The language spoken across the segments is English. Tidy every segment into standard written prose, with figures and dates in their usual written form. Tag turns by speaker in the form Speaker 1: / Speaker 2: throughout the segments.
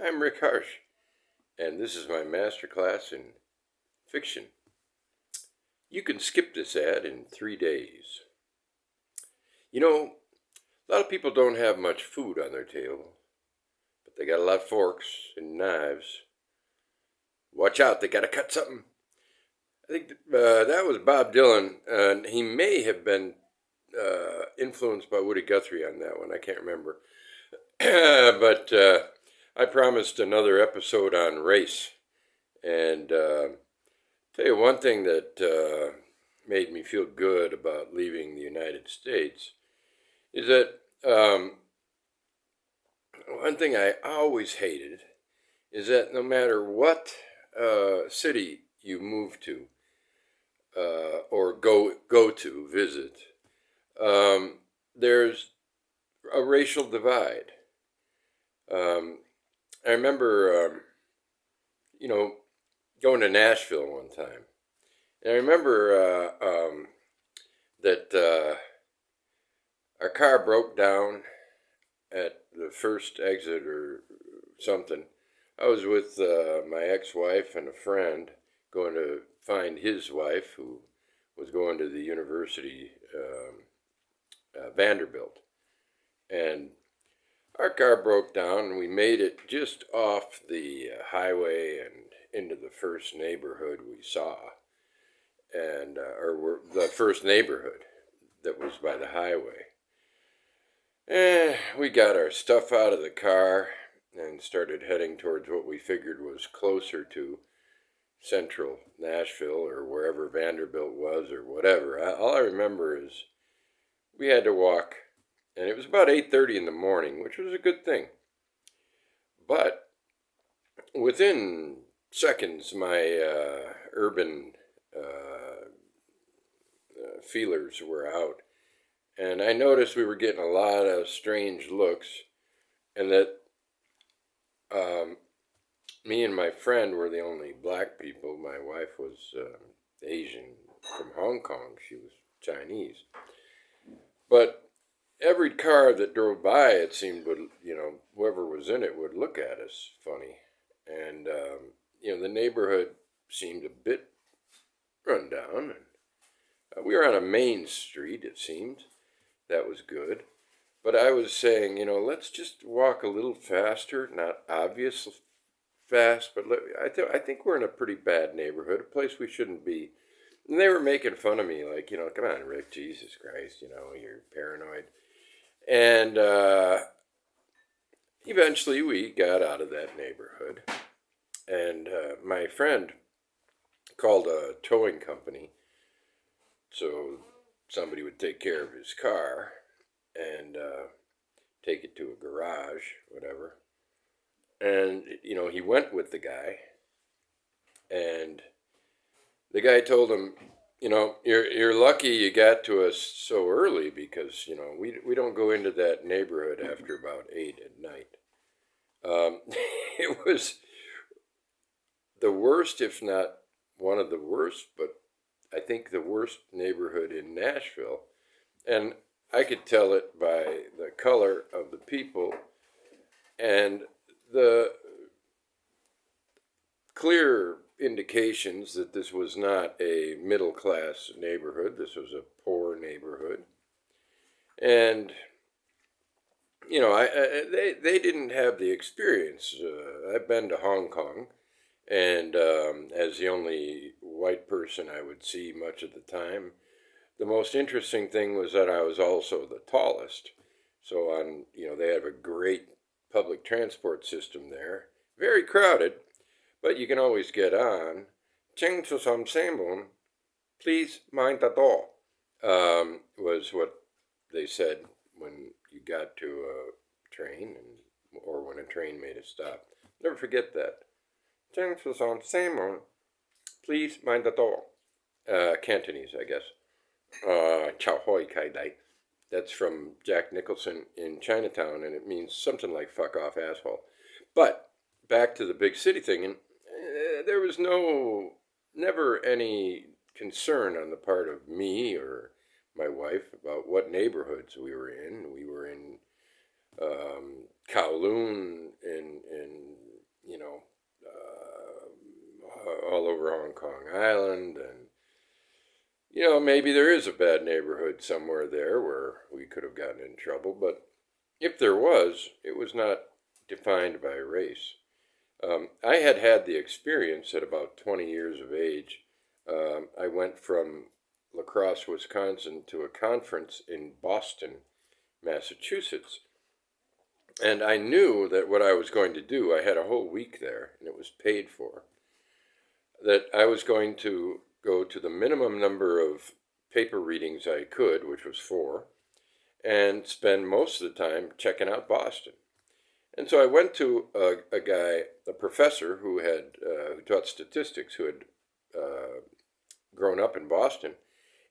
Speaker 1: I'm Rick Harsch, and this is my master class in fiction. You can skip this ad in 3 days. You know, a lot of people don't have much food on their table, but they got a lot of forks and knives. Watch out, they got to cut something. I think that was Bob Dylan, and he may have been influenced by Woody Guthrie on that one. I can't remember. But I promised another episode on race. And tell you one thing that made me feel good about leaving the United States is that one thing I always hated is that no matter what city you move to or go to visit, there's a racial divide. I remember, going to Nashville one time, and I remember that our car broke down at the first exit or something. I was with my ex-wife and a friend going to find his wife, who was going to the University Vanderbilt, and our car broke down, and we made it just off the highway and into the first neighborhood we saw, and or the first neighborhood that was by the highway. We got our stuff out of the car and started heading towards what we figured was closer to central Nashville or wherever Vanderbilt was or whatever. All I remember is we had to walk, and it was about 8:30 in the morning, which was a good thing. But within seconds, my urban feelers were out, and I noticed we were getting a lot of strange looks, and that me and my friend were the only black people. My wife was Asian from Hong Kong. She was Chinese. But every car that drove by, it seemed, would, whoever was in it would look at us funny. And, the neighborhood seemed a bit run down. And we were on a main street, it seemed. That was good. But I was saying, let's just walk a little faster, not obvious fast, but I think we're in a pretty bad neighborhood, a place we shouldn't be. And they were making fun of me, like, come on, Rick, Jesus Christ, you're paranoid. And eventually we got out of that neighborhood. And my friend called a towing company so somebody would take care of his car and take it to a garage, whatever. And, he went with the guy. And the guy told him, you're lucky you got to us so early because, we don't go into that neighborhood after about 8 at night. It was the worst, if not one of the worst, but I think the worst neighborhood in Nashville. And I could tell it by the color of the people and the clear indications that this was not a middle-class neighborhood. This was a poor neighborhood. And, they didn't have the experience. I've been to Hong Kong, and as the only white person I would see much of the time, the most interesting thing was that I was also the tallest. So they have a great public transport system there. Very crowded, but you can always get on. Cheng to some sambon, please mind the door, was what they said when you got to a train or when a train made a stop. Never forget that. Cheng to some sambon, please mind the door. Cantonese, I guess. Chow hoi kai dai. That's from Jack Nicholson in Chinatown, and it means something like fuck off, asshole. But back to the big city thing, and there was never any concern on the part of me or my wife about what neighborhoods we were in. We were in Kowloon in Island, and maybe there is a bad neighborhood somewhere there where we could have gotten in trouble, but if there was, it was not defined by race. I had had the experience at about 20 years of age. I went from La Crosse, Wisconsin to a conference in Boston, Massachusetts. And I knew that what I was going to do, I had a whole week there, and it was paid for, that I was going to go to the minimum number of paper readings I could, which was 4, and spend most of the time checking out Boston. And so I went to a guy, a professor who taught statistics, who had grown up in Boston,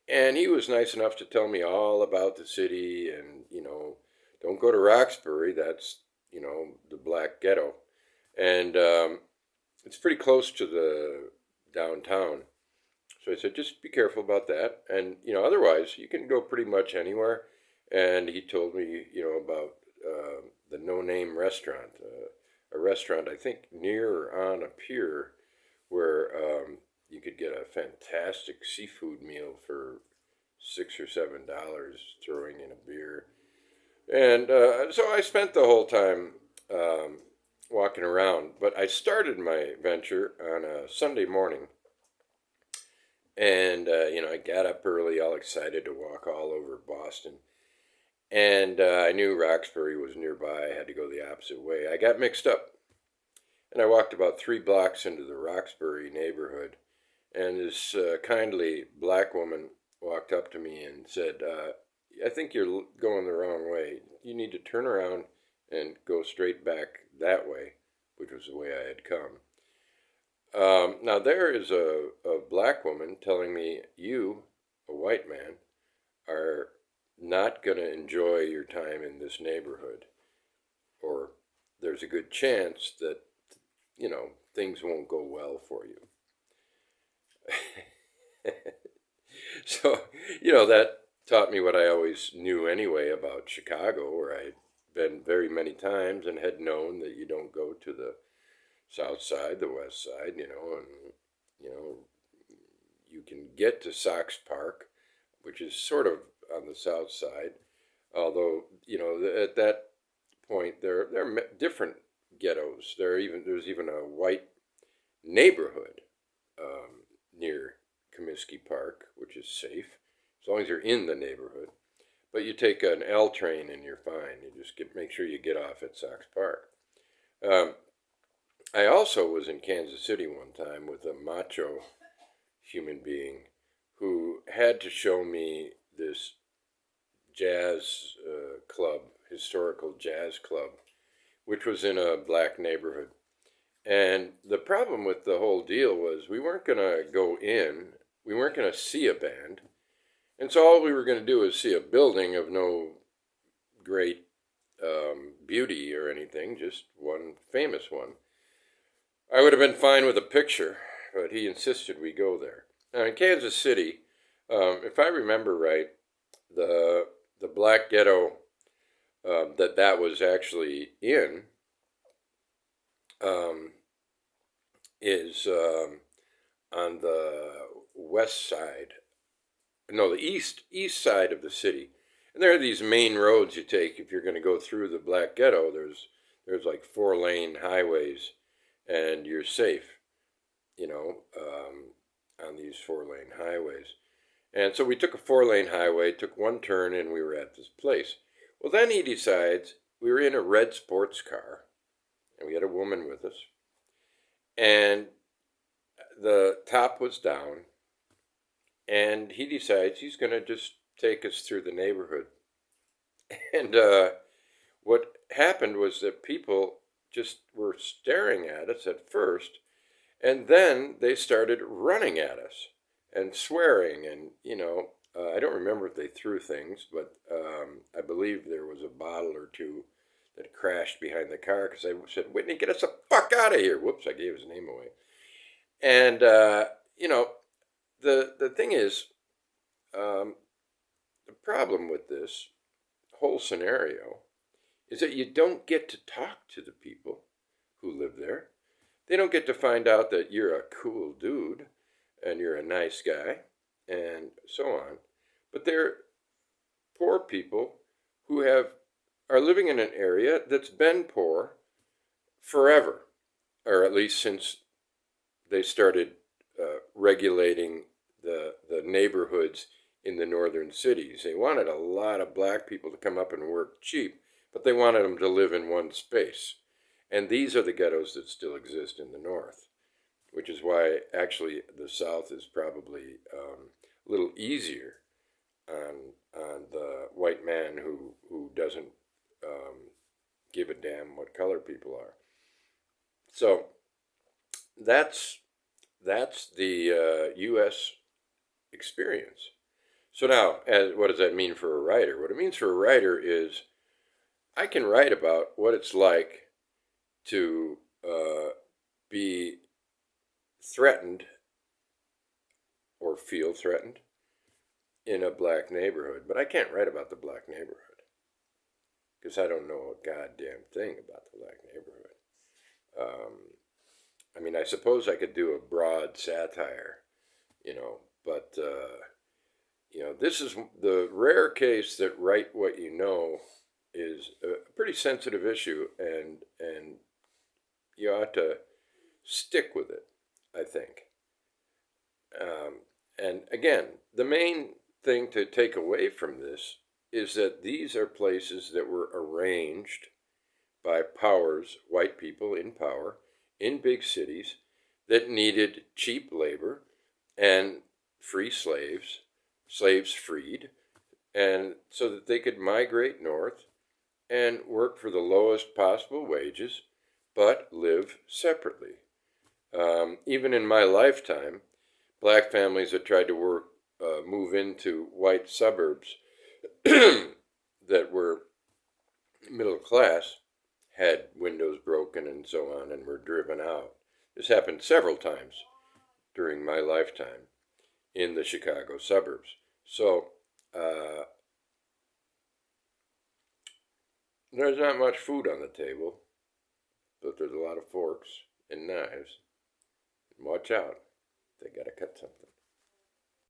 Speaker 1: and he was nice enough to tell me all about the city, and don't go to Roxbury. That's the black ghetto, and it's pretty close to the downtown. So I said, just be careful about that, and otherwise you can go pretty much anywhere. And he told me, about the No Name restaurant, a restaurant I think near or on a pier, where you could get a fantastic seafood meal for $6 or $7, throwing in a beer. And so I spent the whole time walking around. But I started my venture on a Sunday morning. And, I got up early, all excited to walk all over Boston. And I knew Roxbury was nearby. I had to go the opposite way. I got mixed up. And I walked about 3 blocks into the Roxbury neighborhood. And this kindly black woman walked up to me and said, I think you're going the wrong way. You need to turn around and go straight back that way, which was the way I had come. Now there is a black woman telling me, you, a white man, are not going to enjoy your time in this neighborhood, or there's a good chance that, things won't go well for you. So, that taught me what I always knew anyway about Chicago, where I'd been very many times and had known that you don't go to the south side, the west side, and, you can get to Sox Park, which is sort of on the south side, although, at that point, there are different ghettos. There's even a white neighborhood near Comiskey Park, which is safe, as long as you're in the neighborhood. But you take an L train and you're fine. You just make sure you get off at Sox Park. I also was in Kansas City one time with a macho human being who had to show me this jazz club, historical jazz club, which was in a black neighborhood. And the problem with the whole deal was we weren't going to go in, we weren't going to see a band, and so all we were going to do was see a building of no great beauty or anything, just one famous one. I would have been fine with a picture, but he insisted we go there. Now in Kansas City, if I remember right, the black ghetto that was actually in is on the west side, no, the east side of the city. And there are these main roads you take if you're going to go through the black ghetto. There's like 4-lane highways, and you're safe, on these 4-lane highways. And so we took a 4-lane highway, took one turn, and we were at this place. Well, then he decides, we were in a red sports car, and we had a woman with us, and the top was down, and he decides he's going to just take us through the neighborhood. And what happened was that people just were staring at us at first, and then they started running at us and swearing, and I don't remember if they threw things, but I believe there was a bottle or two that crashed behind the car, because I said, Whitney, get us the fuck out of here. Whoops, I gave his name away. And the thing is, the problem with this whole scenario is that you don't get to talk to the people who live there. They don't get to find out that you're a cool dude. and you're a nice guy, and so on. But they're poor people who are living in an area that's been poor forever, or at least since they started regulating the neighborhoods in the northern cities. They wanted a lot of black people to come up and work cheap, but they wanted them to live in one space. And these are the ghettos that still exist in the north, which is why actually the south is probably a little easier on the white man who doesn't give a damn what color people are. So that's the U.S. experience. So now, what does that mean for a writer? What it means for a writer is I can write about what it's like to be threatened or feel threatened in a black neighborhood, but I can't write about the black neighborhood because I don't know a goddamn thing about the black neighborhood. I mean, I suppose I could do a broad satire, but this is the rare case that write what you know is a pretty sensitive issue, and you ought to stick with it, I think. And again, the main thing to take away from this is that these are places that were arranged by powers, white people in power, in big cities that needed cheap labor and free slaves freed, and so that they could migrate north and work for the lowest possible wages, but live separately. Even in my lifetime, black families that tried to move into white suburbs that were middle class had windows broken and so on and were driven out. This happened several times during my lifetime in the Chicago suburbs. So there's not much food on the table, but there's a lot of forks and knives. Watch out, they gotta cut something.